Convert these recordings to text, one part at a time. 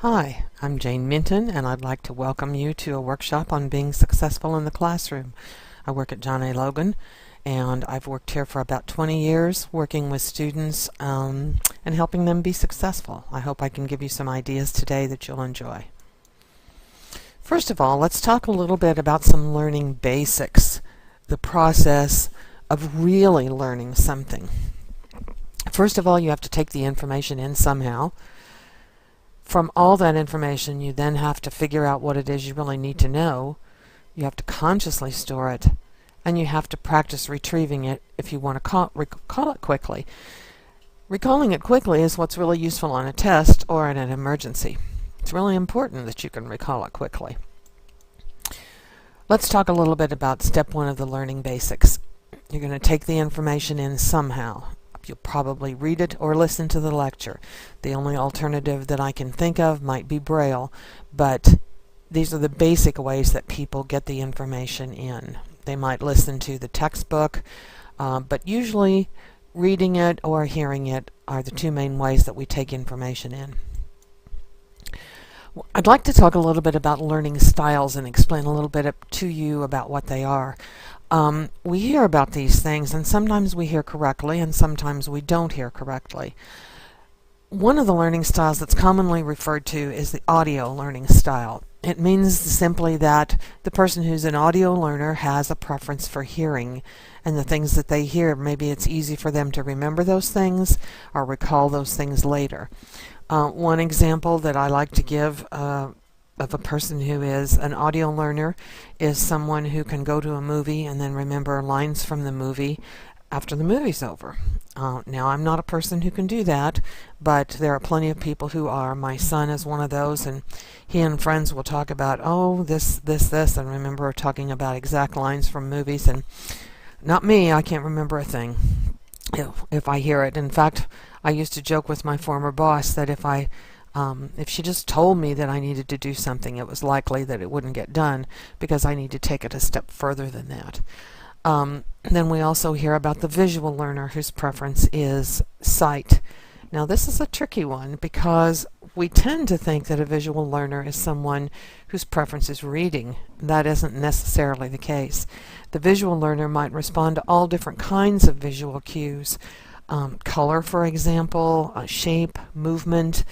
Hi, I'm Jane Minton, and I'd like to welcome you to a workshop on being successful in the classroom. I work at John A. Logan, and I've worked here for about 20 years, working with students and helping them be successful. I hope I can give you some ideas today that you'll enjoy. First of all, let's talk a little bit about some learning basics, the process of really learning something. First of all, you have to take the information in somehow. From all that information, you then have to figure out what it is you really need to know. You have to consciously store it, and you have to practice retrieving it if you want to recall it quickly. Recalling it quickly is what's really useful on a test or in an emergency. It's really important that you can recall it quickly. Let's talk a little bit about step one of the learning basics. You're going to take the information in somehow. You'll probably read it or listen to the lecture. The only alternative that I can think of might be Braille, but these are the basic ways that people get the information in. They might listen to the textbook, but usually reading it or hearing it are the two main ways that we take information in. I'd like to talk a little bit about learning styles and explain a little bit to you about what they are. We hear about these things, and sometimes we hear correctly and sometimes we don't hear correctly. One of the learning styles that's commonly referred to is the audio learning style. It means simply that the person who's an audio learner has a preference for hearing, and the things that they hear, maybe it's easy for them to remember those things or recall those things later. One example that I like to give of a person who is an audio learner is someone who can go to a movie and then remember lines from the movie after the movie's over. Now, I'm not a person who can do that, but there are plenty of people who are. My son is one of those, and he and friends will talk about, oh, this, and remember talking about exact lines from movies, and not me. I can't remember a thing if I hear it. In fact, I used to joke with my former boss that if she just told me that I needed to do something, it was likely that it wouldn't get done because I need to take it a step further than that. Then we also hear about the visual learner whose preference is sight. Now, this is a tricky one because we tend to think that a visual learner is someone whose preference is reading. That isn't necessarily the case. The visual learner might respond to all different kinds of visual cues. Color, for example, shape, movement,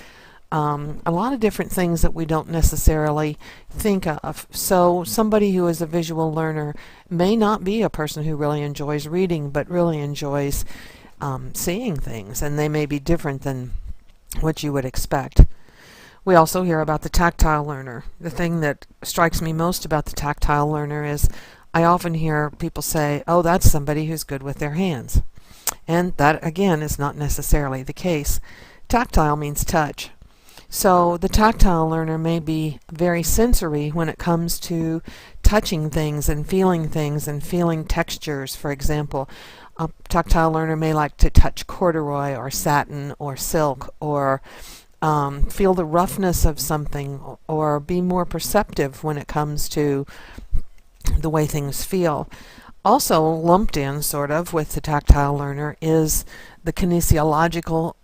a lot of different things that we don't necessarily think of. So somebody who is a visual learner may not be a person who really enjoys reading, but really enjoys seeing things, and they may be different than what you would expect. We also hear about the tactile learner. The thing that strikes me most about the tactile learner is I often hear people say, oh, that's somebody who's good with their hands. And that, again, is not necessarily the case. Tactile means touch. So the tactile learner may be very sensory when it comes to touching things and feeling textures. For example, a tactile learner may like to touch corduroy or satin or silk, or feel the roughness of something, or be more perceptive when it comes to the way things feel. Also lumped in sort of with the tactile learner is the kinesiological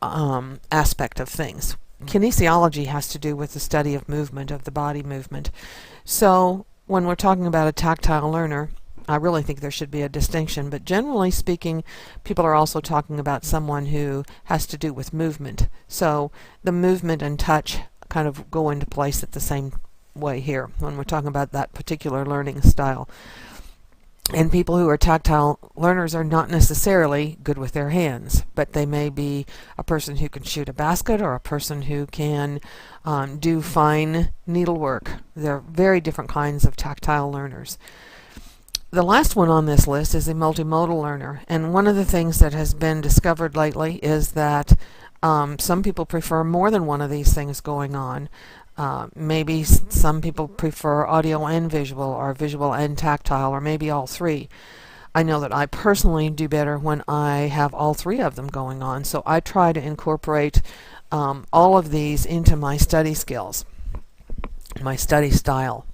aspect of things. Kinesiology has to do with the study of movement, of the body movement. So when we're talking about a tactile learner, I really think there should be a distinction, but generally speaking, people are also talking about someone who has to do with movement. So the movement and touch kind of go into place at the same way here when we're talking about that particular learning style. And people who are tactile learners are not necessarily good with their hands, but they may be a person who can shoot a basket or a person who can do fine needlework. They're very different kinds of tactile learners. The last one on this list is a multimodal learner, and one of the things that has been discovered lately is that some people prefer more than one of these things going on. Maybe some people prefer audio and visual, or visual and tactile, or maybe all three. I know that I personally do better when I have all three of them going on, so I try to incorporate all of these into my study skills, my study style.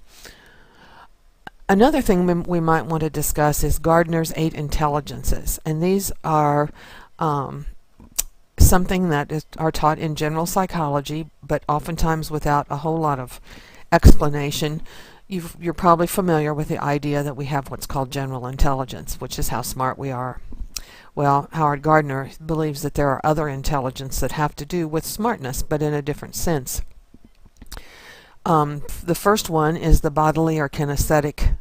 Another thing we might want to discuss is Gardner's 8 intelligences, and these are something that are taught in general psychology, but oftentimes without a whole lot of explanation. You're probably familiar with the idea that we have what's called general intelligence, which is how smart we are. Well, Howard Gardner believes that there are other intelligence that have to do with smartness, but in a different sense. The first one is the bodily or kinesthetic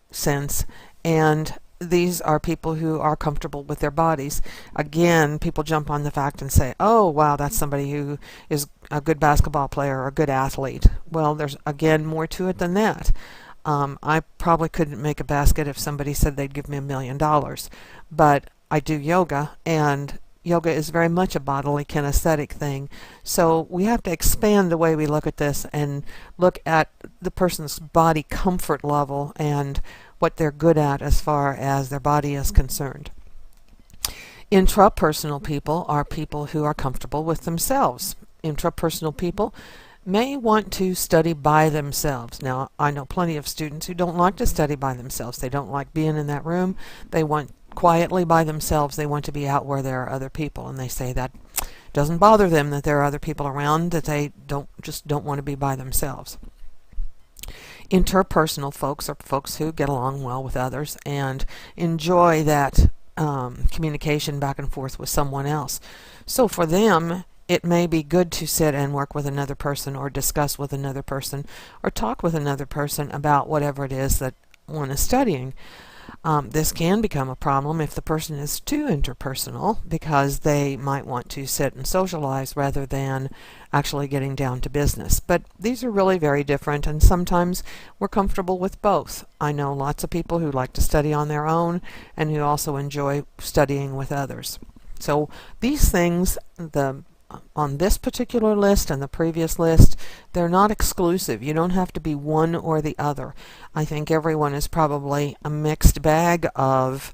sense, and these are people who are comfortable with their bodies. Again, people jump on the fact and say, oh wow, that's somebody who is a good basketball player or a good athlete. Well, there's again more to it than that. I probably couldn't make a basket if somebody said they'd give me $1 million, but I do yoga, and yoga is very much a bodily kinesthetic thing. So we have to expand the way we look at this and look at the person's body comfort level and what they're good at as far as their body is concerned. Intrapersonal people are people who are comfortable with themselves. Intrapersonal people may want to study by themselves. Now, I know plenty of students who don't like to study by themselves. They don't like being in that room. They want quietly by themselves. They want to be out where there are other people, and they say that doesn't bother them that there are other people around, that they just don't want to be by themselves. Interpersonal folks are folks who get along well with others and enjoy that communication back and forth with someone else. So for them, it may be good to sit and work with another person, or discuss with another person, or talk with another person about whatever it is that one is studying. This can become a problem if the person is too interpersonal, because they might want to sit and socialize rather than actually getting down to business. But these are really very different, and sometimes we're comfortable with both. I know lots of people who like to study on their own and who also enjoy studying with others. So these things, on this particular list and the previous list, they're not exclusive. You don't have to be one or the other. I think everyone is probably a mixed bag of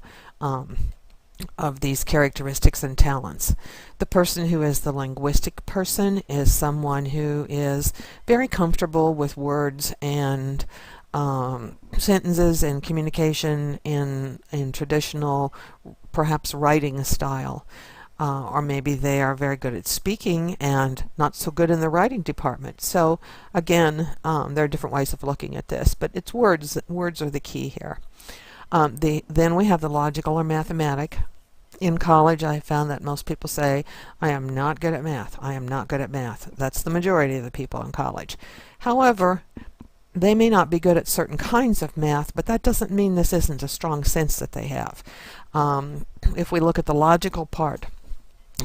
these characteristics and talents. The person who is the linguistic person is someone who is very comfortable with words and sentences and communication in traditional, perhaps writing style. Or maybe they are very good at speaking and not so good in the writing department. So again, there are different ways of looking at this, but it's words. Words are the key here. Then we have the logical or mathematic. In college, I found that most people say, I am not good at math. I am not good at math. That's the majority of the people in college. However, they may not be good at certain kinds of math, but that doesn't mean this isn't a strong sense that they have. If we look at the logical part,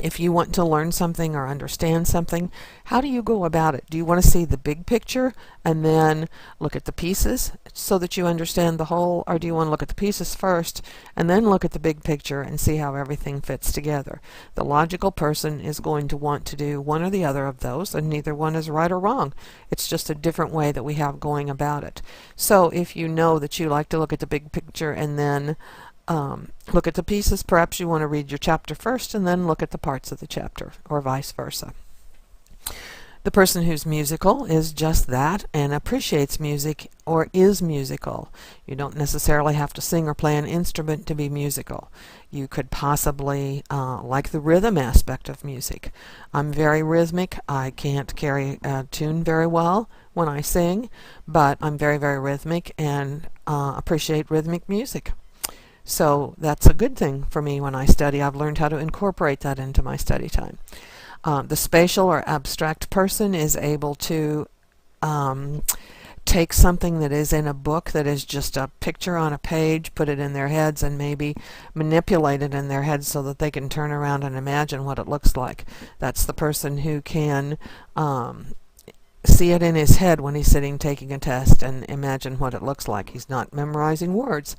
if you want to learn something or understand something, how do you go about it? Do you want to see the big picture and then look at the pieces so that you understand the whole, or do you want to look at the pieces first and then look at the big picture and see how everything fits together? The logical person is going to want to do one or the other of those, and neither one is right or wrong. It's just a different way that we have going about it. So if you know that you like to look at the big picture and then look at the pieces, perhaps you want to read your chapter first and then look at the parts of the chapter, or vice versa. The person who's musical is just that, and appreciates music or is musical. You don't necessarily have to sing or play an instrument to be musical. You could possibly like the rhythm aspect of music. I'm very rhythmic. I can't carry a tune very well when I sing, but I'm very, very rhythmic and appreciate rhythmic music. So that's a good thing for me when I study. I've learned how to incorporate that into my study time. The spatial or abstract person is able to take something that is in a book that is just a picture on a page, put it in their heads, and maybe manipulate it in their heads so that they can turn around and imagine what it looks like. That's the person who can see it in his head when he's sitting taking a test and imagine what it looks like. He's not memorizing words.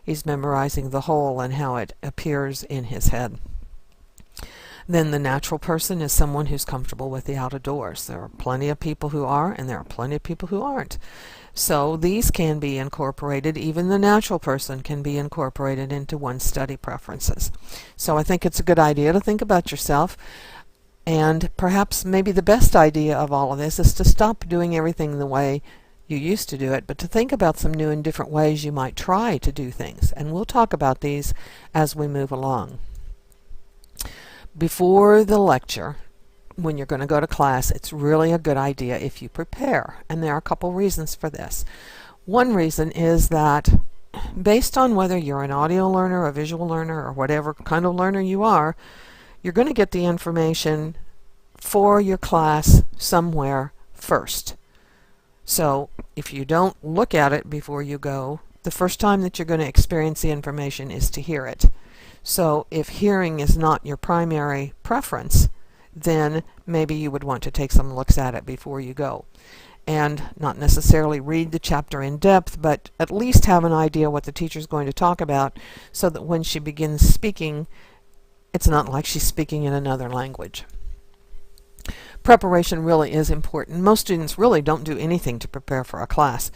He's memorizing the whole and how it appears in his head. Then the natural person is someone who's comfortable with the outdoors. There are plenty of people who are, and there are plenty of people who aren't. So these can be incorporated. Even the natural person can be incorporated into one's study preferences. So I think it's a good idea to think about yourself. And perhaps maybe the best idea of all of this is to stop doing everything the way you used to do it, but to think about some new and different ways you might try to do things. And we'll talk about these as we move along. Before the lecture, when you're going to go to class, it's really a good idea if you prepare. And there are a couple reasons for this. One reason is that based on whether you're an audio learner, a visual learner, or whatever kind of learner you are, you're going to get the information for your class somewhere first. So if you don't look at it before you go, the first time that you're going to experience the information is to hear it. So if hearing is not your primary preference, then maybe you would want to take some looks at it before you go. And not necessarily read the chapter in depth, but at least have an idea what the teacher's going to talk about, so that when she begins speaking, it's not like she's speaking in another language. Preparation really is important. Most students really don't do anything to prepare for a class.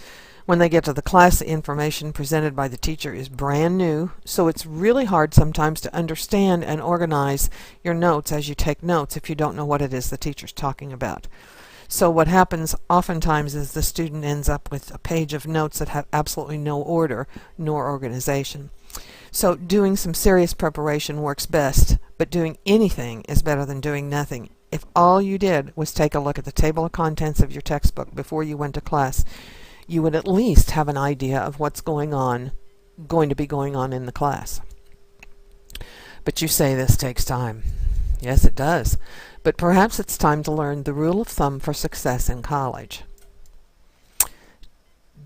When they get to the class, the information presented by the teacher is brand new, so it's really hard sometimes to understand and organize your notes as you take notes if you don't know what it is the teacher's talking about. So what happens oftentimes is the student ends up with a page of notes that have absolutely no order nor organization. So doing some serious preparation works best, but doing anything is better than doing nothing. If all you did was take a look at the table of contents of your textbook before you went to class, you would at least have an idea of what's going to be going on in the class. But you say this takes time. Yes, it does. But perhaps it's time to learn the rule of thumb for success in college.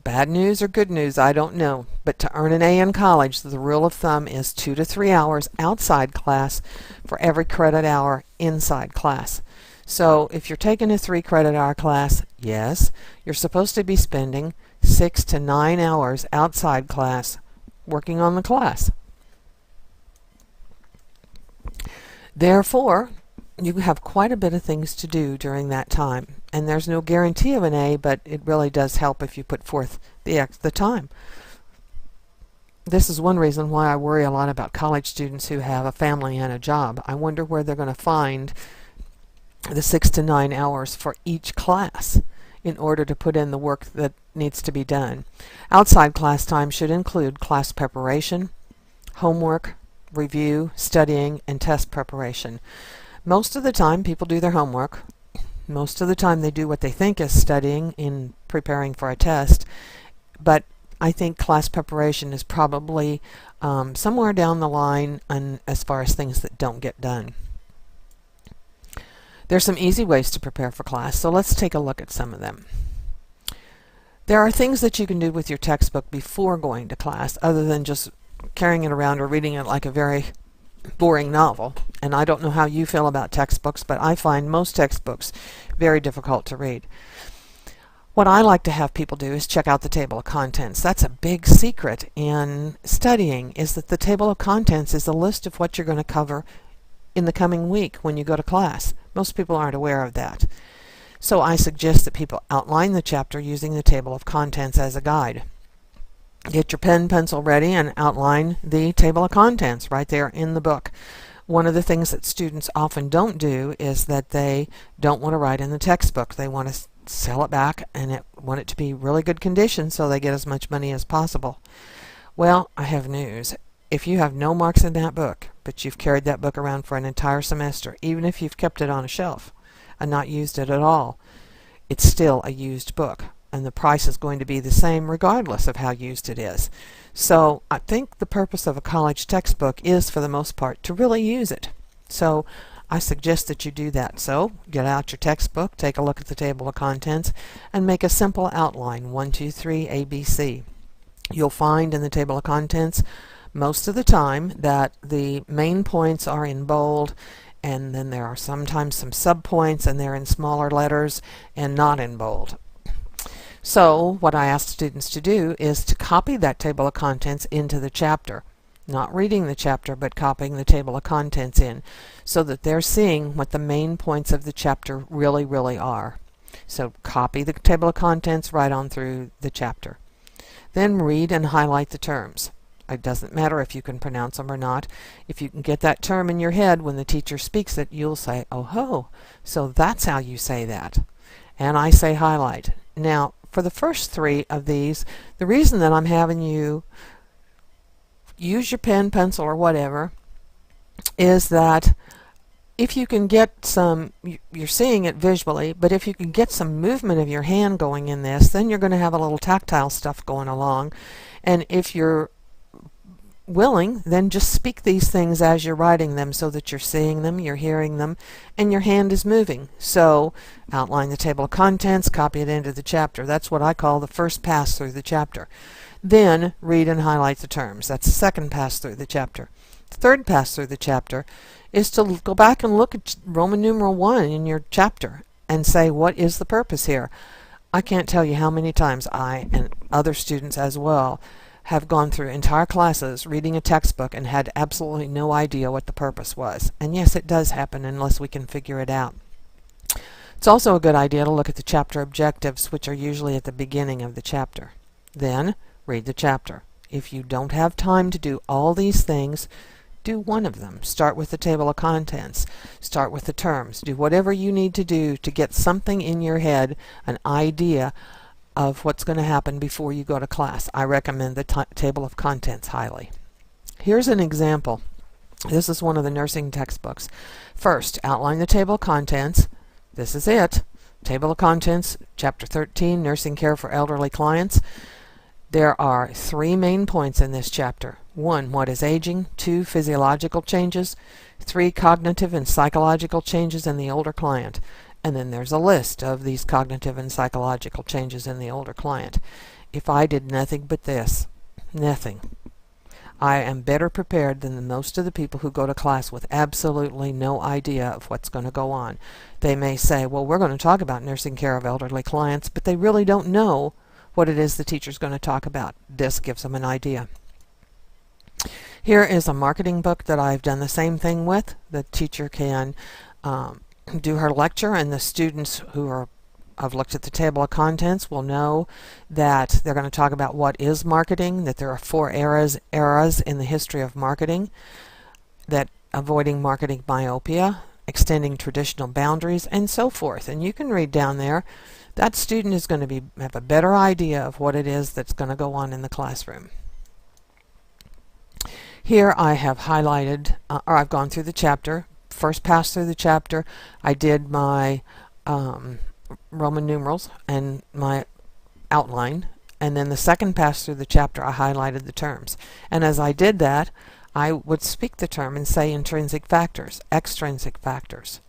Bad news or good news, I don't know. But to earn an A in college, the rule of thumb is 2 to 3 hours outside class for every credit hour inside class. So if you're taking a 3 credit hour class, yes, you're supposed to be spending 6 to 9 hours outside class working on the class. Therefore, you have quite a bit of things to do during that time. And there's no guarantee of an A, but it really does help if you put forth the time. This is one reason why I worry a lot about college students who have a family and a job. I wonder where they're going to find the 6 to 9 hours for each class in order to put in the work that needs to be done. Outside class time should include class preparation, homework, review, studying, and test preparation. Most of the time people do their homework. Most of the time they do what they think is studying in preparing for a test. But I think class preparation is probably somewhere down the line as far as things that don't get done. There's some easy ways to prepare for class, so let's take a look at some of them. There are things that you can do with your textbook before going to class, other than just carrying it around or reading it like a very boring novel. And I don't know how you feel about textbooks, but I find most textbooks very difficult to read. What I like to have people do is check out the table of contents. That's a big secret in studying, is that the table of contents is a list of what you're going to cover in the coming week when you go to class. Most people aren't aware of that. So I suggest that people outline the chapter using the table of contents as a guide. Get your pen, pencil ready and outline the table of contents right there in the book. One of the things that students often don't do is that they don't want to write in the textbook. They want to sell it back and want it to be really good condition so they get as much money as possible. Well, I have news. If you have no marks in that book, but you've carried that book around for an entire semester, even if you've kept it on a shelf and not used it at all, it's still a used book, and the price is going to be the same regardless of how used it is. So I think the purpose of a college textbook is, for the most part, to really use it. So I suggest that you do that. So get out your textbook, take a look at the table of contents, and make a simple outline, 1, 2, 3, ABC. You'll find in the table of contents most of the time that the main points are in bold, and then there are sometimes some subpoints and they're in smaller letters and not in bold. So what I ask students to do is to copy that table of contents into the chapter. Not reading the chapter, but copying the table of contents in, so that they're seeing what the main points of the chapter really are. So copy the table of contents right on through the chapter. Then read and highlight the terms. It doesn't matter if you can pronounce them or not. If you can get that term in your head when the teacher speaks it, you'll say, oh ho, so that's how you say that. And I say highlight. Now, for the first 3 of these, the reason that I'm having you use your pen, pencil, or whatever is that if you can get some, you're seeing it visually, but if you can get some movement of your hand going in this, then you're going to have a little tactile stuff going along. And if you're willing, then just speak these things as you're writing them so that you're seeing them, you're hearing them, and your hand is moving. So outline the table of contents, copy it into the chapter. That's what I call the first pass through the chapter. Then read and highlight the terms. That's the second pass through the chapter. The third pass through the chapter is to go back and look at Roman numeral 1 in your chapter and say, what is the purpose here? I can't tell you how many times I, and other students as well, have gone through entire classes reading a textbook and had absolutely no idea what the purpose was. And yes, it does happen unless we can figure it out. It's also a good idea to look at the chapter objectives, which are usually at the beginning of the chapter. Then read the chapter. If you don't have time to do all these things, do one of them. Start with the table of contents. Start with the terms. Do whatever you need to do to get something in your head, an idea of what's going to happen before you go to class. I recommend the table of contents highly. Here's an example. This is one of the nursing textbooks. First, outline the table of contents. This is it. Table of contents, Chapter 13, Nursing Care for Elderly Clients. There are 3 main points in this chapter. 1. What is aging? 2. Physiological changes. 3. Cognitive and psychological changes in the older client. And then there's a list of these cognitive and psychological changes in the older client. If I did nothing but this, nothing, I am better prepared than most of the people who go to class with absolutely no idea of what's going to go on. They may say, well, we're going to talk about nursing care of elderly clients, but they really don't know what it is the teacher's going to talk about. This gives them an idea. Here is a marketing book that I've done the same thing with. The teacher can do her lecture, and the students who have looked at the table of contents will know that they're going to talk about what is marketing, that there are 4 eras in the history of marketing, that avoiding marketing myopia, extending traditional boundaries, and so forth. And you can read down there. That student is going to have a better idea of what it is that's going to go on in the classroom. Here I have highlighted, or I've gone through the chapter. First pass through the chapter, I did my Roman numerals and my outline, and then the second pass through the chapter I highlighted the terms. And as I did that, I would speak the term and say intrinsic factors, extrinsic factors,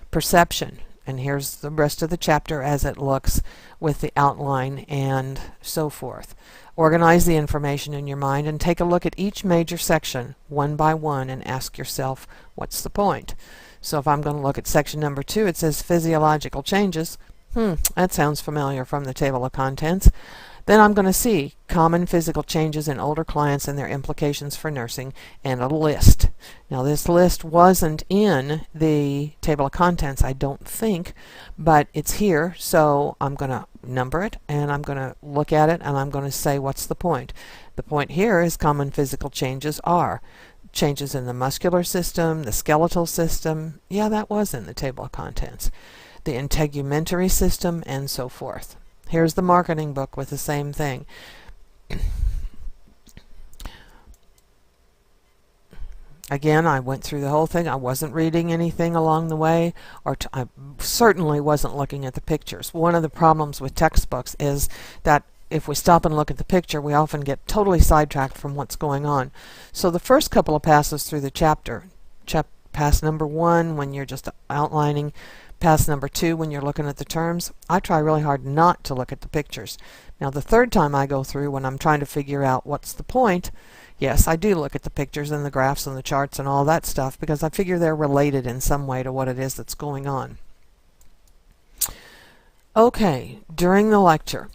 perception, and here's the rest of the chapter as it looks with the outline and so forth. Organize the information in your mind and take a look at each major section one by one and ask yourself, what's the point? So if I'm going to look at section number 2, it says physiological changes. That sounds familiar from the table of contents. Then I'm going to see common physical changes in older clients and their implications for nursing, and a list. Now this list wasn't in the table of contents, I don't think, but it's here, so I'm going to number it, and I'm going to look at it, and I'm going to say what's the point. The point here is common physical changes are changes in the muscular system, the skeletal system. Yeah, that was in the table of contents. The integumentary system, and so forth. Here's the marketing book with the same thing. Again, I went through the whole thing. I wasn't reading anything along the way, or I certainly wasn't looking at the pictures. One of the problems with textbooks is that if we stop and look at the picture, we often get totally sidetracked from what's going on. So the first couple of passes through the chapter, pass number 1 when you're just outlining, pass number 2 when you're looking at the terms, I try really hard not to look at the pictures. Now the third time I go through when I'm trying to figure out what's the point, yes, I do look at the pictures and the graphs and the charts and all that stuff because I figure they're related in some way to what it is that's going on. Okay, during the lecture,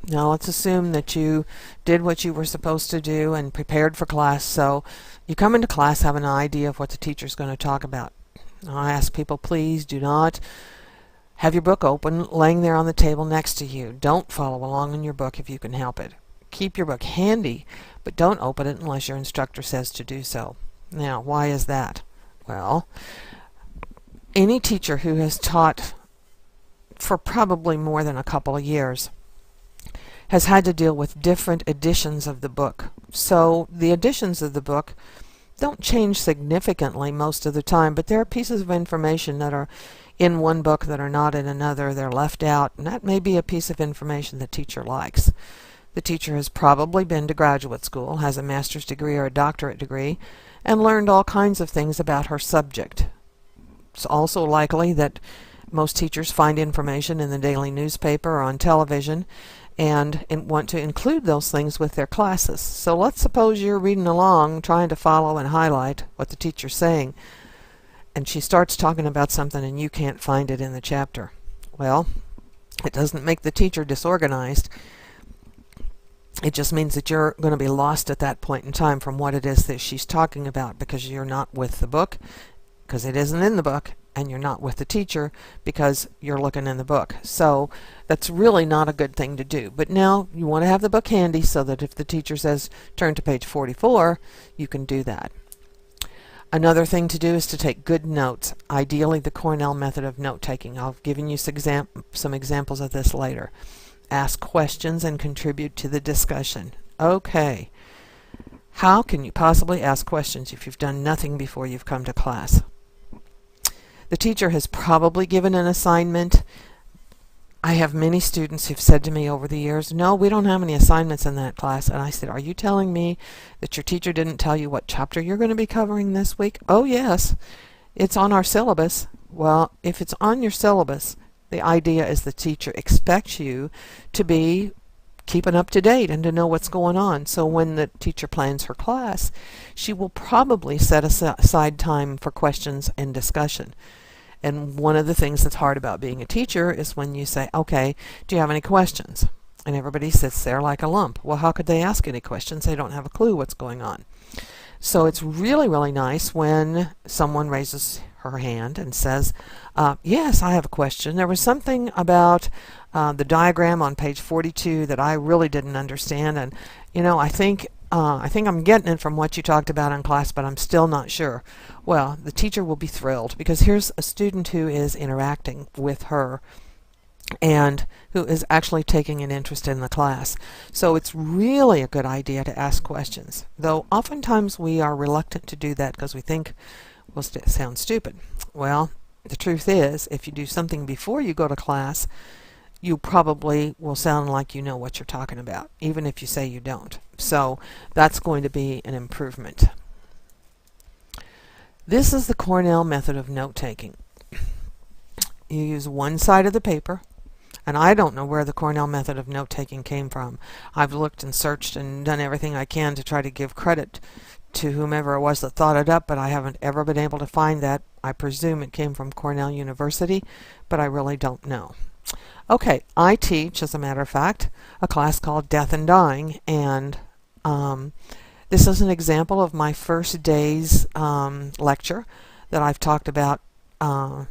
now let's assume that you did what you were supposed to do and prepared for class, so you come into class having an idea of what the teacher's going to talk about. I ask people, please do not have your book open laying there on the table next to you. Don't follow along in your book if you can help it. Keep your book handy, but don't open it unless your instructor says to do so. Now, why is that? Well, any teacher who has taught for probably more than a couple of years has had to deal with different editions of the book. So the editions of the book don't change significantly most of the time, but there are pieces of information that are in one book that are not in another. They're left out, and that may be a piece of information the teacher likes. The teacher has probably been to graduate school, has a master's degree or a doctorate degree, and learned all kinds of things about her subject. It's also likely that most teachers find information in the daily newspaper or on television and want to include those things with their classes. So let's suppose you're reading along trying to follow and highlight what the teacher's saying, and she starts talking about something and you can't find it in the chapter. Well, it doesn't make the teacher disorganized. It just means that you're going to be lost at that point in time from what it is that she's talking about, because you're not with the book, because it isn't in the book, and you're not with the teacher because you're looking in the book. So that's really not a good thing to do. But now you want to have the book handy so that if the teacher says turn to page 44, you can do that. Another thing to do is to take good notes, ideally the Cornell method of note-taking. I'll give you some examples of this later. Ask questions and contribute to the discussion. Okay, how can you possibly ask questions if you've done nothing before you've come to class? The teacher has probably given an assignment. I have many students who've said to me over the years, no, we don't have any assignments in that class. And I said, are you telling me that your teacher didn't tell you what chapter you're going to be covering this week? Oh, yes, it's on our syllabus. Well, if it's on your syllabus, the idea is the teacher expects you to be keeping up to date and to know what's going on. So when the teacher plans her class, she will probably set aside time for questions and discussion. And one of the things that's hard about being a teacher is when you say, okay, do you have any questions? And everybody sits there like a lump. Well, how could they ask any questions? They don't have a clue what's going on. So it's really, really nice when someone raises her hand and says, yes, I have a question. There was something about the diagram on page 42 that I really didn't understand, and I think I'm getting it from what you talked about in class, but I'm still not sure. Well, the teacher will be thrilled, because here's a student who is interacting with her and who is actually taking an interest in the class. So it's really a good idea to ask questions, though oftentimes we are reluctant to do that because we think we'll sound stupid. Well, the truth is, if you do something before you go to class, you probably will sound like you know what you're talking about, even if you say you don't. So that's going to be an improvement. This is the Cornell method of note-taking. You use one side of the paper, and I don't know where the Cornell method of note-taking came from. I've looked and searched and done everything I can to try to give credit to whomever it was that thought it up, but I haven't ever been able to find that. I presume it came from Cornell University, but I really don't know. Okay, I teach, as a matter of fact, a class called Death and Dying, and this is an example of my first day's lecture that I've talked about. The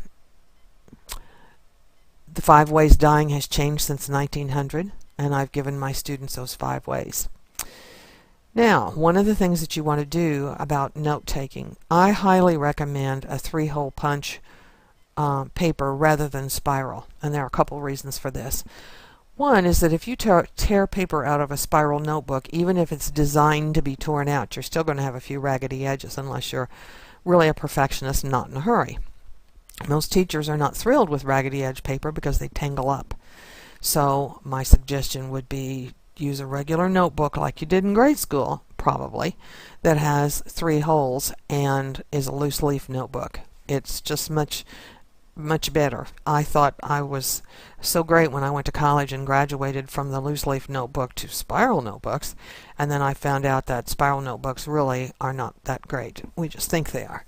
5 ways dying has changed since 1900, and I've given my students those 5 ways. Now, one of the things that you want to do about note-taking, I highly recommend a 3-hole punch paper rather than spiral, and there are a couple reasons for this. One is that if you tear paper out of a spiral notebook, even if it's designed to be torn out, you're still going to have a few raggedy edges unless you're really a perfectionist and not in a hurry. Most teachers are not thrilled with raggedy edge paper because they tangle up. So my suggestion would be use a regular notebook like you did in grade school, probably, that has 3 holes and is a loose leaf notebook. It's just much better. I thought I was so great when I went to college and graduated from the loose leaf notebook to spiral notebooks, and then I found out that spiral notebooks really are not that great. We just think they are.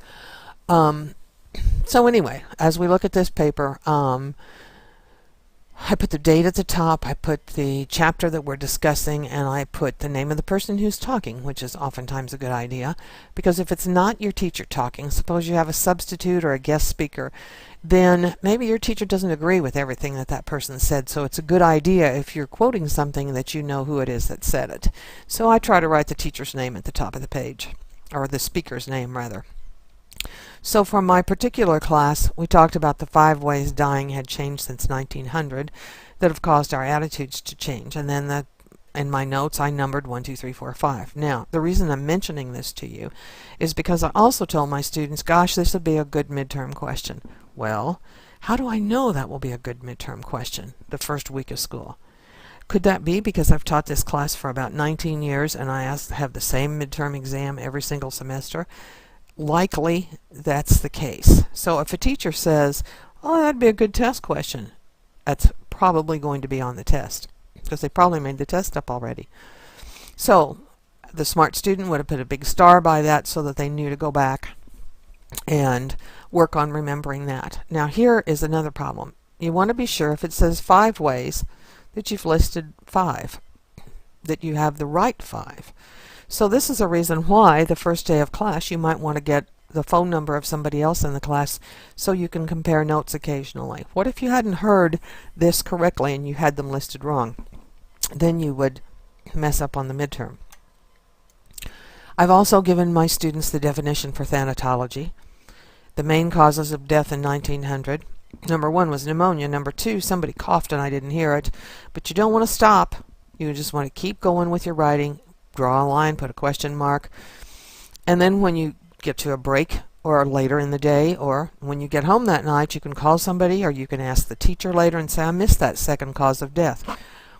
So anyway, as we look at this paper, I put the date at the top, I put the chapter that we're discussing, and I put the name of the person who's talking, which is oftentimes a good idea, because if it's not your teacher talking, suppose you have a substitute or a guest speaker, then maybe your teacher doesn't agree with everything that that person said, so it's a good idea if you're quoting something that you know who it is that said it. So I try to write the teacher's name at the top of the page, or the speaker's name rather. So for my particular class, we talked about the 5 ways dying had changed since 1900 that have caused our attitudes to change. And then the in my notes I numbered 1, 2, 3, 4, 5. Now, the reason I'm mentioning this to you is because I also told my students, gosh, this would be a good midterm question. Well, how do I know that will be a good midterm question the first week of school? Could that be because I've taught this class for about 19 years and I have the same midterm exam every single semester? Likely that's the case. So if a teacher says, oh, that'd be a good test question, that's probably going to be on the test, because they probably made the test up already. So the smart student would have put a big star by that so that they knew to go back and work on remembering that. Now here is another problem. You want to be sure if it says 5 ways that you've listed 5, that you have the right 5. So this is a reason why the first day of class you might want to get the phone number of somebody else in the class so you can compare notes occasionally. What if you hadn't heard this correctly and you had them listed wrong? Then you would mess up on the midterm. I've also given my students the definition for thanatology. The main causes of death in 1900. Number 1 was pneumonia. Number 2, somebody coughed and I didn't hear it. But you don't want to stop. You just want to keep going with your writing. Draw a line, put a question mark. And then when you get to a break or later in the day or when you get home that night, you can call somebody or you can ask the teacher later and say, I missed that second cause of death.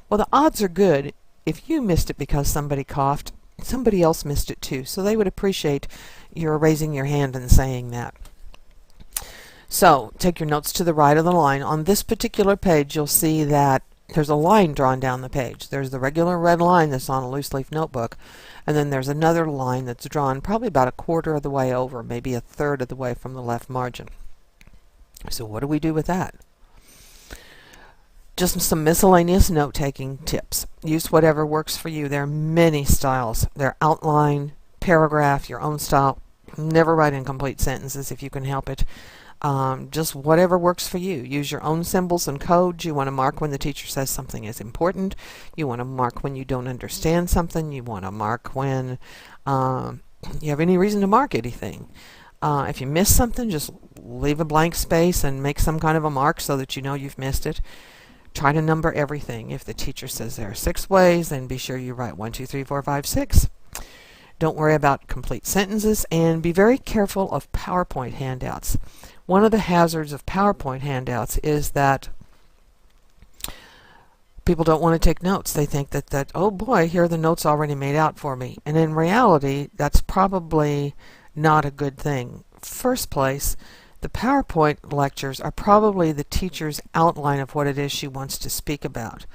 Well, the odds are good if you missed it because somebody coughed, somebody else missed it too. So they would appreciate your raising your hand and saying that. So take your notes to the right of the line. On this particular page, you'll see that there's a line drawn down the page. There's the regular red line that's on a loose leaf notebook, and then there's another line that's drawn probably about a quarter of the way over, maybe a third of the way from the left margin. So what do we do with that? Just some miscellaneous note-taking tips. Use whatever works for you. There are many styles. They're outline, paragraph, your own style. Never write incomplete sentences if you can help it. Just whatever works for you. Use your own symbols and codes. You want to mark when the teacher says something is important. You want to mark when you don't understand something. You want to mark when you have any reason to mark anything. If you miss something, just leave a blank space and make some kind of a mark so that you know you've missed it. Try to number everything. If the teacher says there are 6 ways, then be sure you write 1, 2, 3, 4, 5, 6. Don't worry about complete sentences, and be very careful of PowerPoint handouts. One of the hazards of PowerPoint handouts is that people don't want to take notes. They think that oh boy, here are the notes already made out for me. And in reality, that's probably not a good thing. First place, the PowerPoint lectures are probably the teacher's outline of what it is she wants to speak about.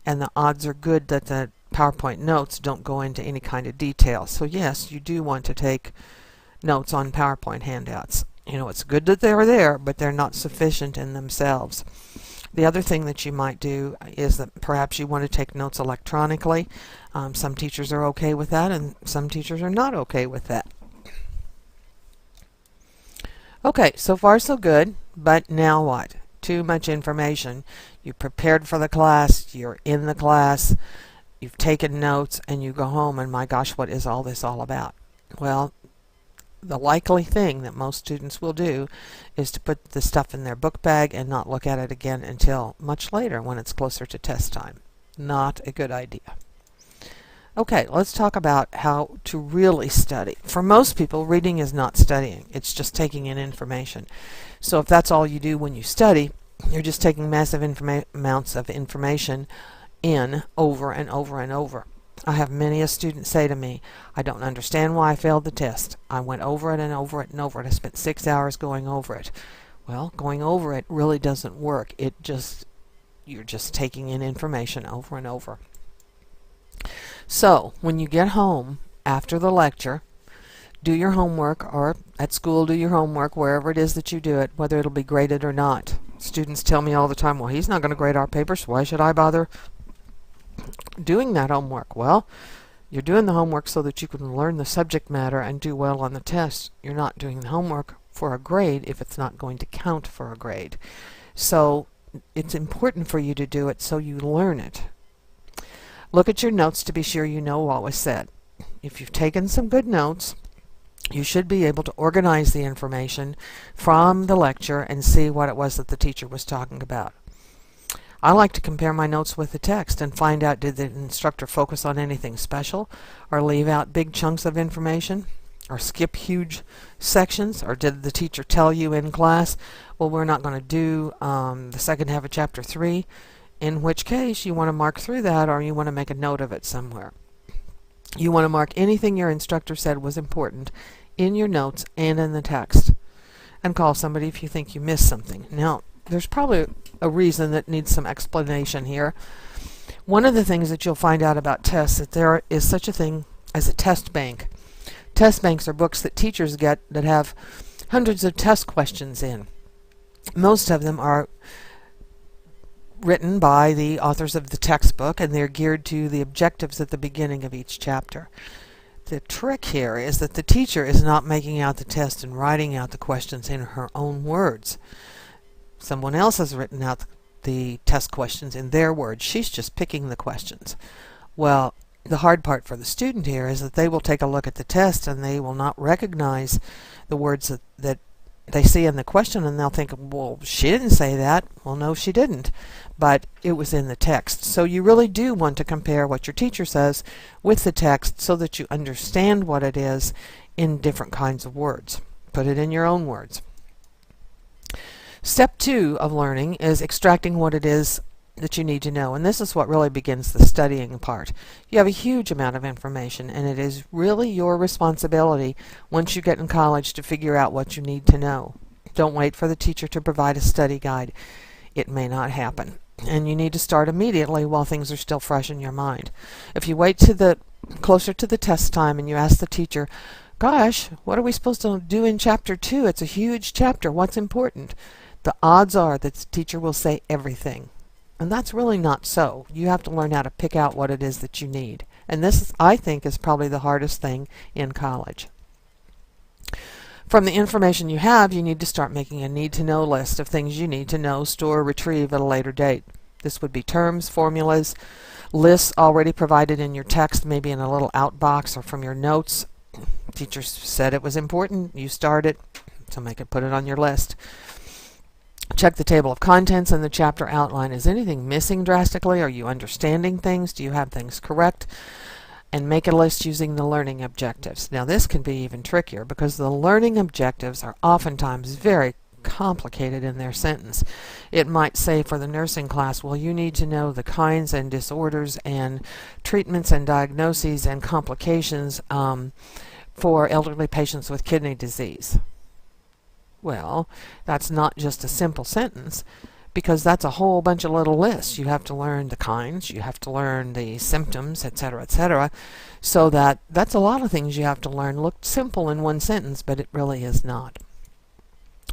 And the odds are good that the PowerPoint notes don't go into any kind of detail. So yes, you do want to take notes on PowerPoint handouts. You know, it's good that they're there, but they're not sufficient in themselves. The other thing that you might do is that perhaps you want to take notes electronically. Some teachers are okay with that, and some teachers are not okay with that. Okay, so far so good, but now what? Too much information. You prepared for the class, you're in the class, you've taken notes, and you go home, and my gosh, what is all this all about? Well, the likely thing that most students will do is to put the stuff in their book bag and not look at it again until much later when it's closer to test time. Not a good idea. Okay, let's talk about how to really study. For most people, reading is not studying. It's just taking in information. So if that's all you do when you study, you're just taking massive amounts of information in over and over and over. I have many a student say to me, I don't understand why I failed the test. I went over it and over it and over it. I spent 6 hours going over it. Well, going over it really doesn't work. You're just taking in information over and over. So, when you get home after the lecture, do your homework, or at school do your homework, wherever it is that you do it, whether it'll be graded or not. Students tell me all the time, well, he's not going to grade our paper, so why should I bother doing that homework? Well, you're doing the homework so that you can learn the subject matter and do well on the test. You're not doing the homework for a grade if it's not going to count for a grade. So it's important for you to do it so you learn it. Look at your notes to be sure you know what was said. If you've taken some good notes, you should be able to organize the information from the lecture and see what it was that the teacher was talking about. I like to compare my notes with the text and find out, did the instructor focus on anything special, or leave out big chunks of information, or skip huge sections, or did the teacher tell you in class, well, we're not going to do the second half of chapter 3, in which case you want to mark through that, or you want to make a note of it somewhere. You want to mark anything your instructor said was important in your notes and in the text, and call somebody if you think you missed something. Now, there's probably a reason that needs some explanation here. One of the things that you'll find out about tests is that there is such a thing as a test bank. Test banks are books that teachers get that have hundreds of test questions in. Most of them are written by the authors of the textbook, and they're geared to the objectives at the beginning of each chapter. The trick here is that the teacher is not making out the test and writing out the questions in her own words. Someone else has written out the test questions in their words. She's just picking the questions. Well, the hard part for the student here is that they will take a look at the test and they will not recognize the words that they see in the question, and they'll think, well, she didn't say that. Well, no, she didn't, but it was in the text. So you really do want to compare what your teacher says with the text so that you understand what it is in different kinds of words. Put it in your own words. Step 2 of learning is extracting what it is that you need to know, and this is what really begins the studying part. You have a huge amount of information, and it is really your responsibility once you get in college to figure out what you need to know. Don't wait for the teacher to provide a study guide. It may not happen, and you need to start immediately while things are still fresh in your mind. If you wait to closer to the test time and you ask the teacher, gosh, what are we supposed to do in chapter 2? It's a huge chapter. What's important? The odds are that the teacher will say everything. And that's really not so. You have to learn how to pick out what it is that you need. And this, I think, is probably the hardest thing in college. From the information you have, you need to start making a need-to-know list of things you need to know, store, retrieve at a later date. This would be terms, formulas, lists already provided in your text, maybe in a little outbox or from your notes. Teacher said it was important, you start it, so put it on your list. Check the table of contents and the chapter outline. Is anything missing drastically? Are you understanding things? Do you have things correct? And make a list using the learning objectives. Now this can be even trickier because the learning objectives are oftentimes very complicated in their sentence. It might say for the nursing class, well, you need to know the kinds and disorders and treatments and diagnoses and complications for elderly patients with kidney disease. Well, that's not just a simple sentence, because that's a whole bunch of little lists. You have to learn the kinds, you have to learn the symptoms, etc., etc. So that's a lot of things you have to learn. Look simple in one sentence, but it really is not.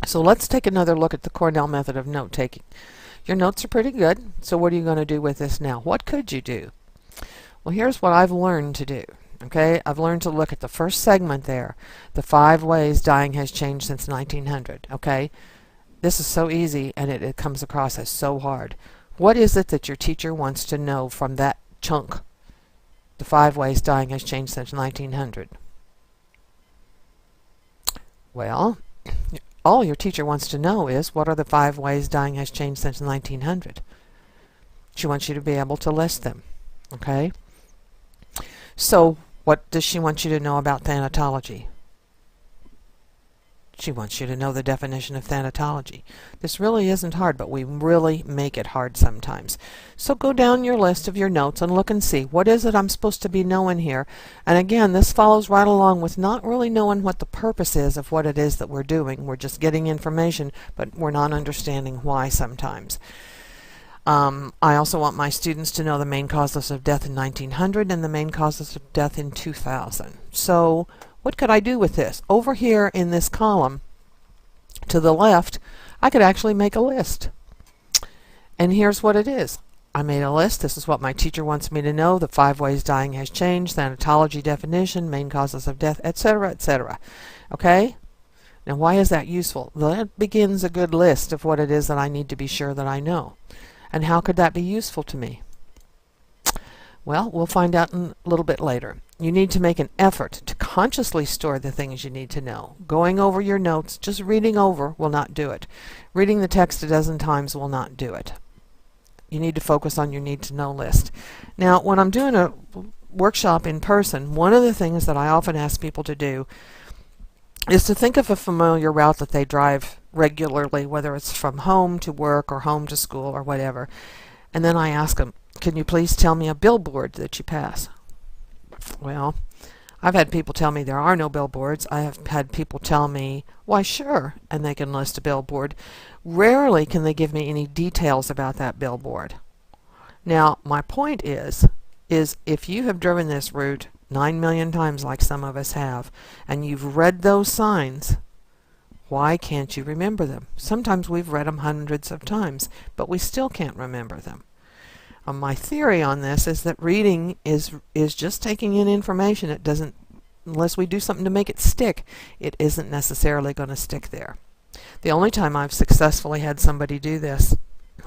So let's take another look at the Cornell method of note-taking. Your notes are pretty good, so what are you going to do with this now? What could you do? Well, here's what I've learned to do. Okay, I've learned to look at the first segment there, the 5 ways dying has changed since 1900. Okay, this is so easy and it comes across as so hard. What is it that your teacher wants to know from that chunk? The 5 ways dying has changed since 1900. Well, all your teacher wants to know is, what are the 5 ways dying has changed since 1900? She wants you to be able to list them. Okay, so what does she want you to know about thanatology? She wants you to know the definition of thanatology. This really isn't hard, but we really make it hard sometimes. So go down your list of your notes and look and see, what is it I'm supposed to be knowing here? And again, this follows right along with not really knowing what the purpose is of what it is that we're doing. We're just getting information, but we're not understanding why sometimes. I also want my students to know the main causes of death in 1900 and the main causes of death in 2000. So what could I do with this? Over here in this column to the left, I could actually make a list. And here's what it is. I made a list. This is what my teacher wants me to know. The 5 ways dying has changed, thanatology definition, main causes of death, etc., etc. Okay? Now why is that useful? That begins a good list of what it is that I need to be sure that I know. And how could that be useful to me? Well, we'll find out a little bit later. You need to make an effort to consciously store the things you need to know. Going over your notes, just reading over will not do it. Reading the text a dozen times will not do it. You need to focus on your need to know list. Now, when I'm doing a workshop in person, one of the things that I often ask people to do is to think of a familiar route that they drive regularly, whether it's from home to work or home to school or whatever. And then I ask them, can you please tell me a billboard that you pass? Well, I've had people tell me there are no billboards. I have had people tell me, why sure, and they can list a billboard. Rarely can they give me any details about that billboard. Now, my point is if you have driven this route 9 million times like some of us have, and you've read those signs, why can't you remember them? Sometimes we've read them hundreds of times, but we still can't remember them. My theory on this is that reading is just taking in information. It doesn't, unless we do something to make it stick, it isn't necessarily going to stick there. The only time I've successfully had somebody do this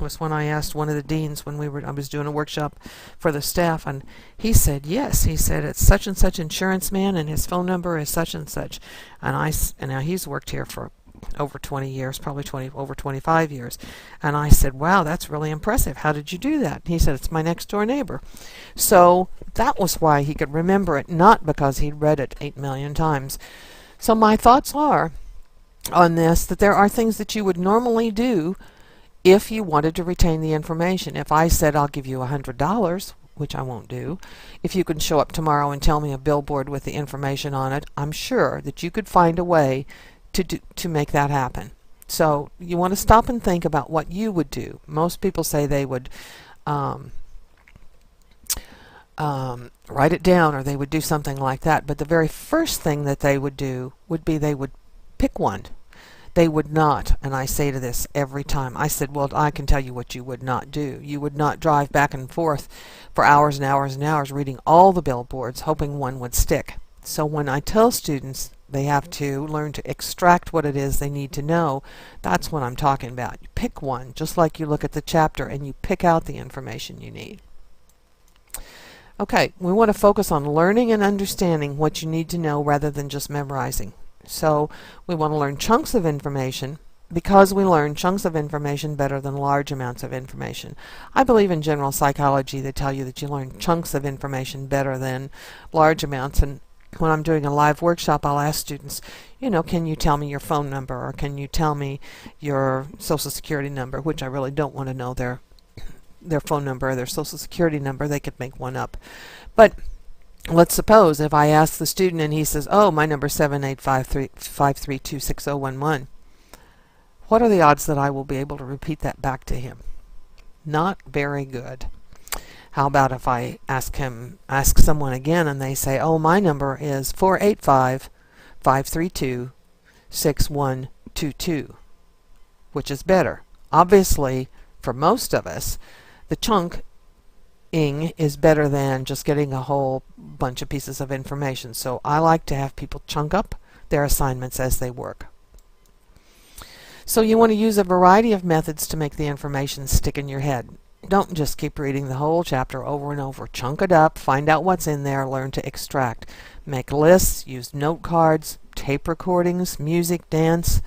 was when I asked one of the deans when I was doing a workshop for the staff, and he said yes. He said it's such and such insurance man, and his phone number is such and such. And now he's worked here for over 20 years, probably over 25 years. And I said, wow, that's really impressive. How did you do that? He said, it's my next door neighbor. So that was why he could remember it, not because he'd read it 8 million times. So my thoughts are on this, that there are things that you would normally do if you wanted to retain the information. If I said, I'll give you $100, which I won't do, if you can show up tomorrow and tell me a billboard with the information on it, I'm sure that you could find a way to make that happen. So you want to stop and think about what you would do. Most people say they would write it down, or they would do something like that. But the very first thing that they would do would be they would pick one. They would not, and I say to this every time, I said, well, I can tell you what you would not do. You would not drive back and forth for hours and hours and hours reading all the billboards, hoping one would stick. So when I tell students they have to learn to extract what it is they need to know, that's what I'm talking about. You pick one, just like you look at the chapter and you pick out the information you need. Okay, we want to focus on learning and understanding what you need to know rather than just memorizing. So we want to learn chunks of information because we learn chunks of information better than large amounts of information. I believe in general psychology they tell you that you learn chunks of information better than large amounts, and when I'm doing a live workshop, I'll ask students, can you tell me your phone number, or can you tell me your social security number, which I really don't want to know their phone number or their social security number. They could make one up. But let's suppose if I ask the student and he says, oh, my number is 785326011. What are the odds that I will be able to repeat that back to him? Not very good. How about if I ask someone again and they say, oh, my number is 485-532-6122, which is better? Obviously, for most of us, the chunking is better than just getting a whole bunch of pieces of information. So I like to have people chunk up their assignments as they work. So you want to use a variety of methods to make the information stick in your head. Don't just keep reading the whole chapter over and over. Chunk it up, find out what's in there, learn to extract. Make lists, use note cards, tape recordings, music, dance,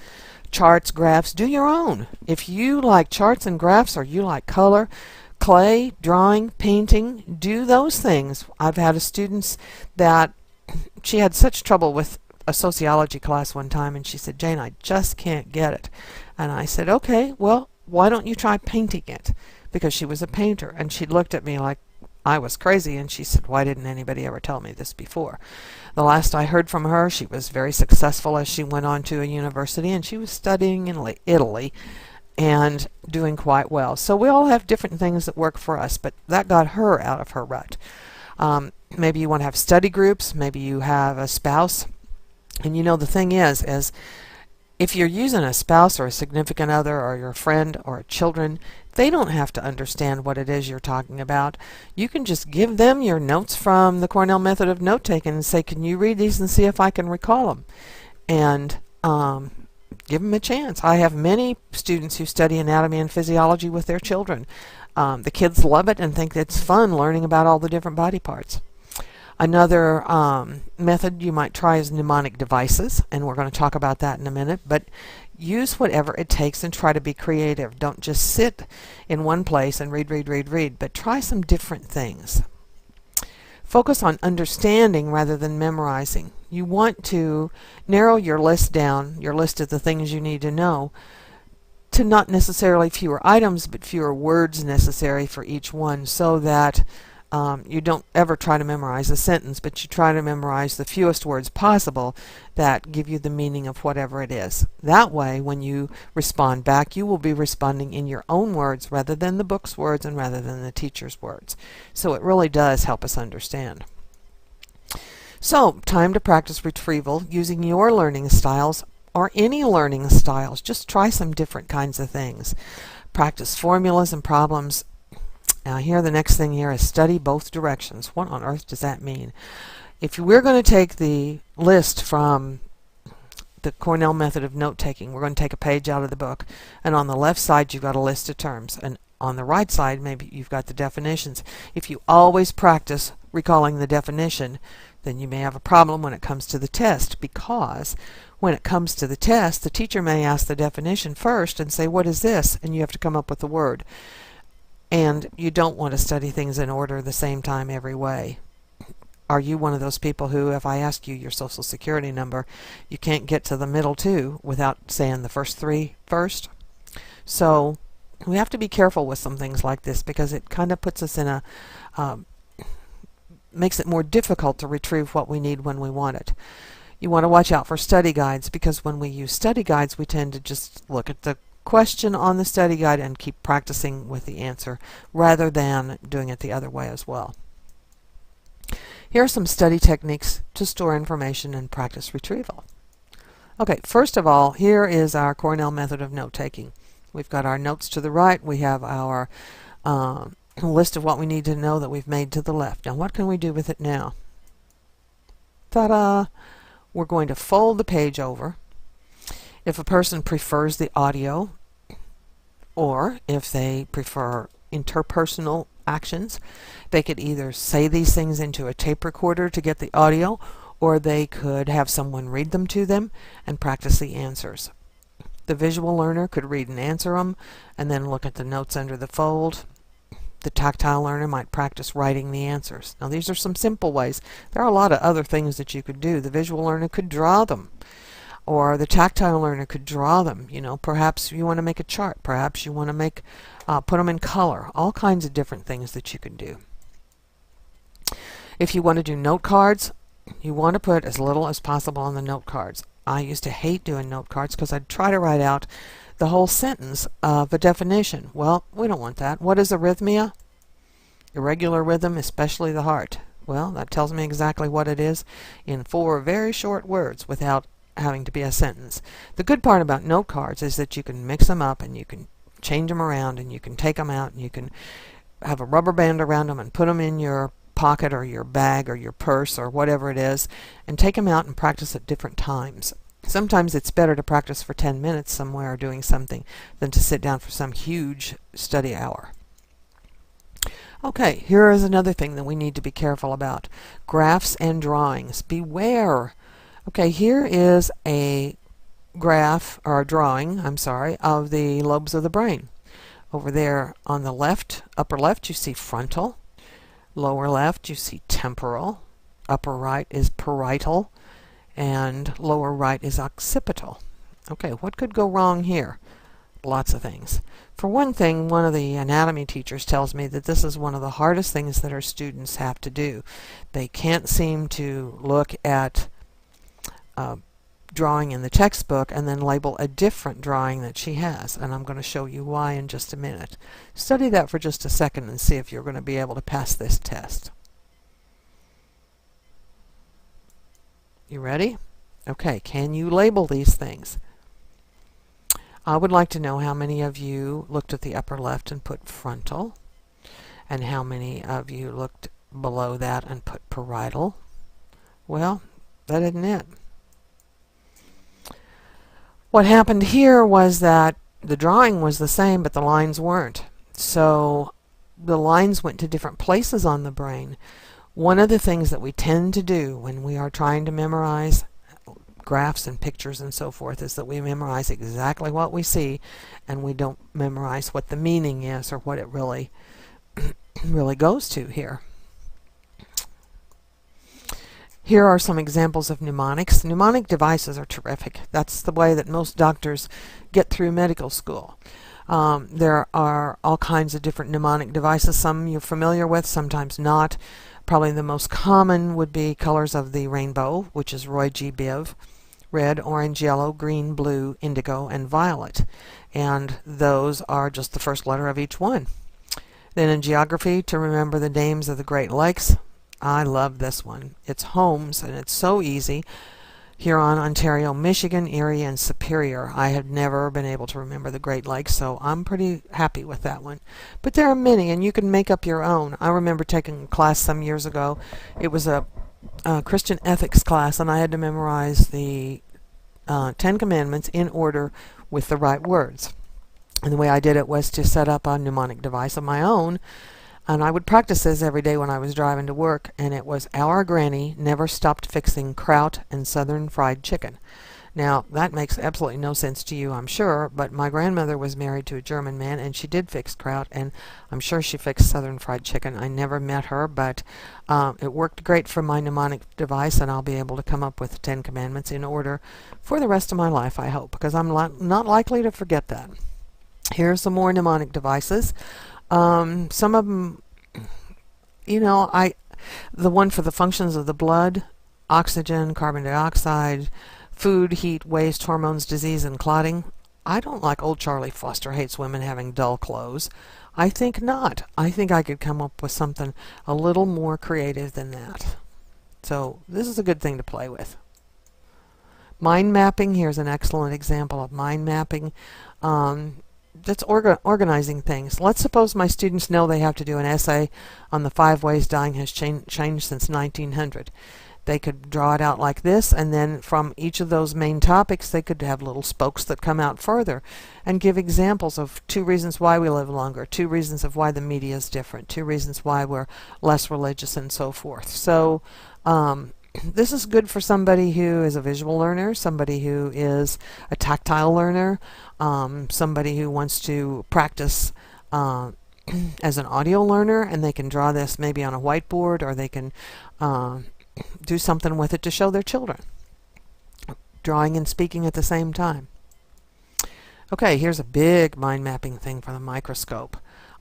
charts, graphs. Do your own. If you like charts and graphs, or you like color, clay, drawing, painting, do those things. I've had students that she had such trouble with a sociology class one time, and she said, Jane, I just can't get it. And I said, okay, well, why don't you try painting it? Because she was a painter, and she looked at me like I was crazy, and she said, why didn't anybody ever tell me this before? The last I heard from her, she was very successful as she went on to a university, and she was studying in Italy and doing quite well. So we all have different things that work for us, but that got her out of her rut. Maybe you want to have study groups, maybe you have a spouse, and the thing is if you're using a spouse or a significant other or your friend or children, they don't have to understand what it is you're talking about. You can just give them your notes from the Cornell method of note-taking and say, can you read these and see if I can recall them? And give them a chance. I have many students who study anatomy and physiology with their children. The kids love it and think it's fun learning about all the different body parts. Another method you might try is mnemonic devices, and we're going to talk about that in a minute, but use whatever it takes and try to be creative. Don't just sit in one place and read, but try some different things. Focus on understanding rather than memorizing. You want to narrow your list down, your list of the things you need to know, to not necessarily fewer items, but fewer words necessary for each one, so that you don't ever try to memorize a sentence, but you try to memorize the fewest words possible that give you the meaning of whatever it is. That way, when you respond back, you will be responding in your own words rather than the book's words and rather than the teacher's words. So it really does help us understand. So, time to practice retrieval using your learning styles or any learning styles. Just try some different kinds of things. Practice formulas and problems. Now here, the next thing here is study both directions. What on earth does that mean? If we're going to take the list from the Cornell method of note-taking, we're going to take a page out of the book, and on the left side you've got a list of terms, and on the right side maybe you've got the definitions. If you always practice recalling the definition, then you may have a problem when it comes to the test, because when it comes to the test, the teacher may ask the definition first and say, "What is this?" and you have to come up with the word. And you don't want to study things in order the same time every way. Are you one of those people who, if I ask you your social security number, you can't get to the middle two without saying the first three first? So we have to be careful with some things like this, because it kind of puts us in a makes it more difficult to retrieve what we need when we want it. You want to watch out for study guides, because when we use study guides we tend to just look at the question on the study guide and keep practicing with the answer rather than doing it the other way as well. Here are some study techniques to store information and practice retrieval. Okay, first of all, here is our Cornell method of note-taking. We've got our notes to the right. We have our list of what we need to know that we've made to the left. Now, what can we do with it now? Ta-da! We're going to fold the page over. If a person prefers the audio, or if they prefer interpersonal actions, they could either say these things into a tape recorder to get the audio, or they could have someone read them to them and practice the answers. The visual learner could read and answer them, and then look at the notes under the fold. The tactile learner might practice writing the answers. Now, these are some simple ways. There are a lot of other things that you could do. The visual learner could draw them, or the tactile learner could draw them. You know, perhaps you want to make a chart. Perhaps you want to make put them in color. All kinds of different things that you can do. If you want to do note cards, you want to put as little as possible on the note cards. I used to hate doing note cards because I'd try to write out the whole sentence of a definition. Well, we don't want that. What is arrhythmia? Irregular rhythm, especially the heart. Well, that tells me exactly what it is in 4 very short words without having to be a sentence. The good part about note cards is that you can mix them up and you can change them around and you can take them out and you can have a rubber band around them and put them in your pocket or your bag or your purse or whatever it is, and take them out and practice at different times. Sometimes it's better to practice for 10 minutes somewhere doing something than to sit down for some huge study hour. Okay, here is another thing that we need to be careful about. Graphs and drawings. Beware. Okay, here is a graph, or a drawing, I'm sorry, of the lobes of the brain. Over there on the left, upper left, you see frontal. Lower left, you see temporal. Upper right is parietal. And lower right is occipital. Okay, what could go wrong here? Lots of things. For one thing, one of the anatomy teachers tells me that this is one of the hardest things that our students have to do. They can't seem to look at drawing in the textbook and then label a different drawing that she has, and I'm going to show you why in just a minute. Study that for just a second and see if you're going to be able to pass this test. You ready? Okay, can you label these things? I would like to know how many of you looked at the upper left and put frontal, and how many of you looked below that and put parietal. Well, that isn't it. What happened here was that the drawing was the same, but the lines weren't. So the lines went to different places on the brain. One of the things that we tend to do when we are trying to memorize graphs and pictures and so forth is that we memorize exactly what we see, and we don't memorize what the meaning is or what it really really goes to here. Here are some examples of mnemonics. Mnemonic devices are terrific. That's the way that most doctors get through medical school. There are all kinds of different mnemonic devices. Some you're familiar with, sometimes not. Probably the most common would be colors of the rainbow, which is Roy G. Biv. Red, orange, yellow, green, blue, indigo, and violet. And those are just the first letter of each one. Then in geography, to remember the names of the Great Lakes. I love this one. It's Holmes, and it's so easy. Huron, Ontario, Michigan, Erie, and Superior. I have never been able to remember the Great Lakes, so I'm pretty happy with that one. But there are many, and you can make up your own. I remember taking a class some years ago. It was a Christian ethics class, and I had to memorize the 10 Commandments in order with the right words. And the way I did it was to set up a mnemonic device of my own, and I would practice this every day when I was driving to work, and it was our granny never stopped fixing kraut and southern fried chicken. Now, that makes absolutely no sense to you, I'm sure, but my grandmother was married to a German man, and she did fix kraut, and I'm sure she fixed southern fried chicken. I never met her, but it worked great for my mnemonic device, and I'll be able to come up with the 10 Commandments in order for the rest of my life, I hope, because I'm not likely to forget that. Here are some more mnemonic devices. Some of them, you know, the one for the functions of the blood, oxygen, carbon dioxide, food, heat, waste, hormones, disease, and clotting. I don't like old Charlie Foster hates women having dull clothes. I think not. I think I could come up with something a little more creative than that. So this is a good thing to play with. Mind mapping. Here's an excellent example of mind mapping. That's organizing things. Let's suppose my students know they have to do an essay on the 5 ways dying has changed since 1900. They could draw it out like this, and then from each of those main topics they could have little spokes that come out further and give examples of 2 reasons why we live longer, 2 reasons of why the media is different, 2 reasons why we're less religious, and so forth. So this is good for somebody who is a visual learner, somebody who is a tactile learner, somebody who wants to practice as an audio learner, and they can draw this maybe on a whiteboard, or they can do something with it to show their children. Drawing and speaking at the same time. Okay, here's a big mind mapping thing for the microscope.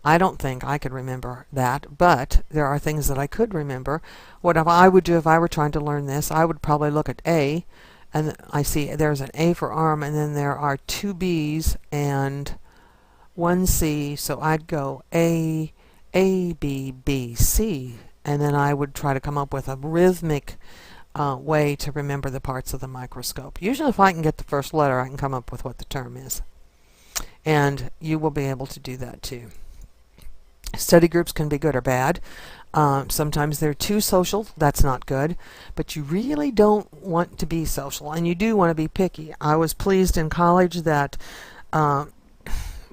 I don't think I could remember that, but there are things that I could remember. What I would do if I were trying to learn this, I would probably look at A, and I see there's an A for arm, and then there are 2 B's and 1 C, so I'd go A, B, B, C, and then I would try to come up with a rhythmic way to remember the parts of the microscope. Usually if I can get the first letter, I can come up with what the term is. And you will be able to do that too. Study groups can be good or bad. Sometimes they're too social. That's not good. But you really don't want to be social, and you do want to be picky. I was pleased in college that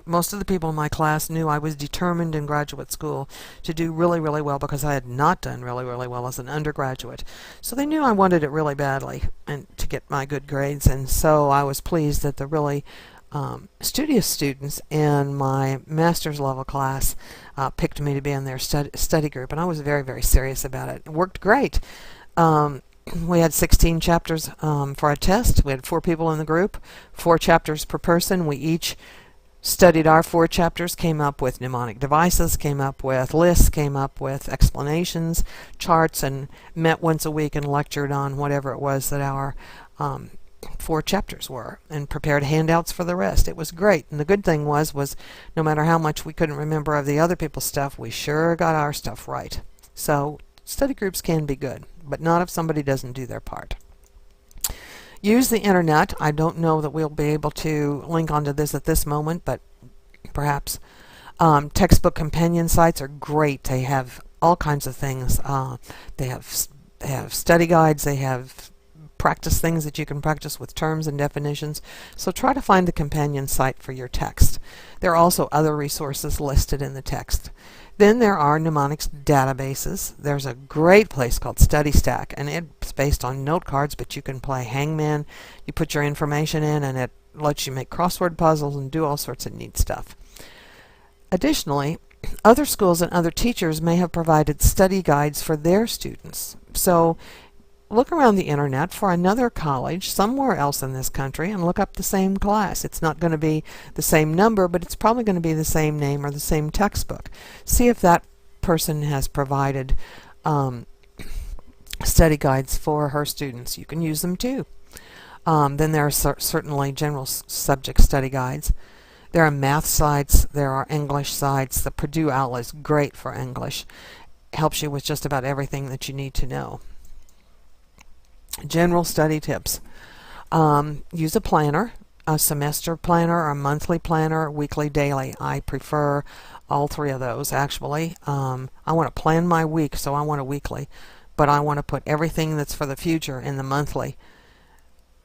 most of the people in my class knew I was determined in graduate school to do really, really well, because I had not done really, really well as an undergraduate. So they knew I wanted it really badly and to get my good grades, and so I was pleased that the really studious students in my master's level class picked me to be in their study group, and I was very, very serious about it. It worked great. We had 16 chapters for a test. We had 4 people in the group, 4 chapters per person. We each studied our 4 chapters, came up with mnemonic devices, came up with lists, came up with explanations, charts, and met once a week and lectured on whatever it was that our 4 chapters were, and prepared handouts for the rest. It was great, and the good thing was no matter how much we couldn't remember of the other people's stuff, we sure got our stuff right. So study groups can be good, but not if somebody doesn't do their part. Use the internet. I don't know that we'll be able to link onto this at this moment, but perhaps. Textbook companion sites are great. They have all kinds of things. They have study guides. They have practice things that you can practice with terms and definitions. So try to find the companion site for your text. There are also other resources listed in the text. Then there are mnemonics databases. There's a great place called StudyStack, and it's based on Notecards, but you can play hangman. You put your information in, and it lets you make crossword puzzles and do all sorts of neat stuff. Additionally, other schools and other teachers may have provided study guides for their students. So look around the internet for another college somewhere else in this country and look up the same class. It's not going to be the same number, but it's probably going to be the same name or the same textbook. See if that person has provided study guides for her students. You can use them too. Then there are certainly general subject study guides. There are math sites, there are English sites. The Purdue OWL is great for English. Helps you with just about everything that you need to know. General study tips. Use a planner, a semester planner, a monthly planner, weekly, daily. I prefer all three of those actually. I want to plan my week, so I want a weekly, but I want to put everything that's for the future in the monthly,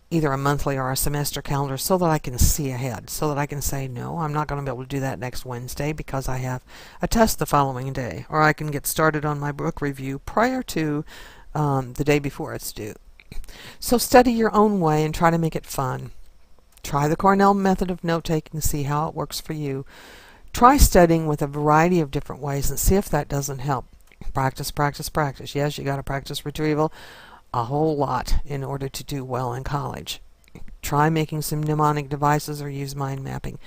either a monthly or a semester calendar, so that I can see ahead, so that I can say, no, I'm not going to be able to do that next Wednesday because I have a test the following day, or I can get started on my book review prior to the day before it's due. So study your own way and try to make it fun. Try the Cornell method of note-taking, see how it works for you. Try studying with a variety of different ways and see if that doesn't help. Practice, practice, practice. Yes, you got to practice retrieval a whole lot in order to do well in college. Try making some mnemonic devices or use mind mapping.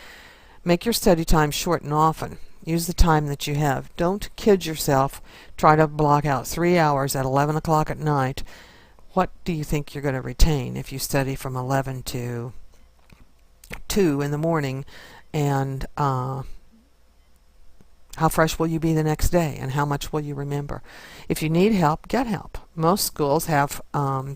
Make your study time short and often. Use the time that you have. Don't kid yourself. Try to block out 3 hours at 11 o'clock at night. What do you think you're going to retain if you study from 11 to 2 in the morning? And how fresh will you be the next day, and how much will you remember? If you need help, get help. Most schools have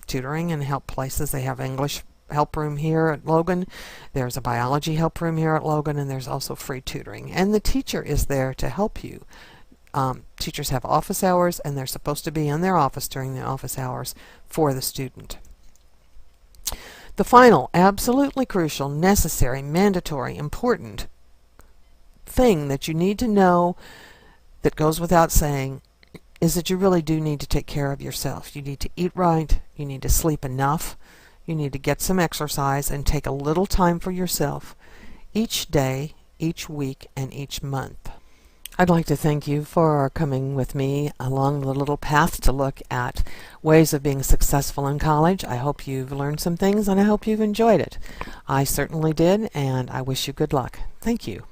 tutoring and help places. They have English help room here at Logan. There's a biology help room here at Logan, and there's also free tutoring. And the teacher is there to help you. Teachers have office hours, and they're supposed to be in their office during the office hours for the student. The final, absolutely crucial, necessary, mandatory, important thing that you need to know, that goes without saying, is that you really do need to take care of yourself. You need to eat right, you need to sleep enough, you need to get some exercise and take a little time for yourself each day, each week, and each month. I'd like to thank you for coming with me along the little path to look at ways of being successful in college. I hope you've learned some things, and I hope you've enjoyed it. I certainly did, and I wish you good luck. Thank you.